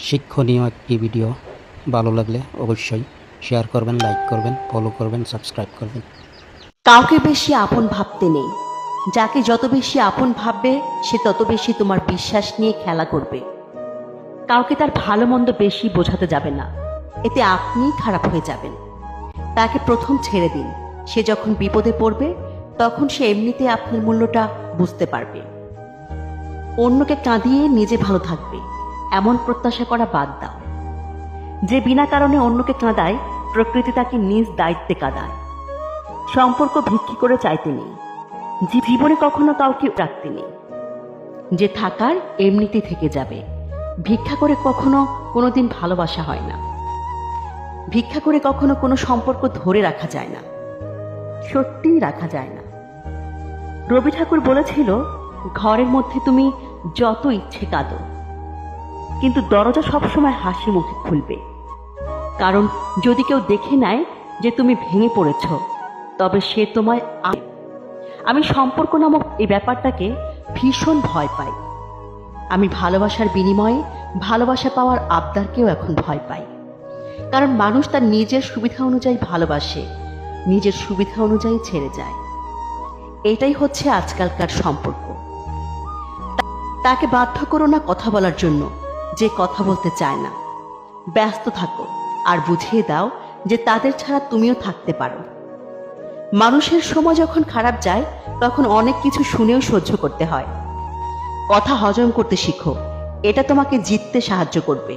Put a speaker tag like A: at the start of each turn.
A: শিক্ষণীয় একটি ভিডিও। ভালো লাগলে অবশ্যই শেয়ার করবেন, লাইক করবেন, ফলো করবেন, সাবস্ক্রাইব করবেন।
B: কাউকে বেশি আপন ভাবতে নেই। যাকে যত বেশি আপন ভাববে সে তত বেশি তোমার বিশ্বাস নিয়ে খেলা করবে। কাউকে তার ভালো মন্দ বেশি বোঝাতে যাবে না, এতে আপনিই খারাপ হয়ে যাবেন। তাকে প্রথম ছেড়ে দিন। সে যখন বিপদে পড়বে তখন সে এমনিতে আপনার মূল্যটা বুঝতে পারবে। অন্যকে কাঁদিয়ে নিজে ভালো থাকবে এমন প্রত্যাশা করা বাদ দাও। যে বিনা কারণে অন্যকে কাঁদায়, প্রকৃতি তাকে নিজ দায়িত্বে কাঁদায়। সম্পর্ক ভিক্ষি করে চাইতে নেই, জীবনে কখনো কাউকে রাখতে নেই। যে থাকার এমনিতে থেকে যাবে। ভিক্ষা করে কখনো কোনোদিন ভালোবাসা হয় না। ভিক্ষা করে কখনো কোনো সম্পর্ক ধরে রাখা যায় না, সত্যিই রাখা যায় না। রবি ঠাকুর বলেছিল, ঘরের মধ্যে তুমি যত ইচ্ছে কাঁদো, কিন্তু দরজা সবসময় হাসি মুখে খুলবে। কারণ যদি কেউ দেখে নেয় যে তুমি ভেঙে পড়েছ, তবে সে তোমায়। আমি সম্পর্ক নামক এই ব্যাপারটাকে ভীষণ ভয় পাই। আমি ভালোবাসার বিনিময়ে ভালোবাসা পাওয়ার আবদারকেও এখন ভয় পাই। কারণ মানুষ তার নিজের সুবিধা অনুযায়ী ভালোবাসে, নিজের সুবিধা অনুযায়ী ছেড়ে যায়। এটাই হচ্ছে আজকালকার সম্পর্ক। তাকে বাধ্য করো না কথা বলার জন্য যে কথা বলতে চায় না। ব্যস্ত থাকো আর বুঝিয়ে দাও যে তাদের ছাড়া তুমিও থাকতে পারো। মানুষের সময় যখন খারাপ যায় তখন অনেক কিছু শুনেও সহ্য করতে হয়। কথা হজম করতে শিখো, এটা তোমাকে জিততে সাহায্য করবে।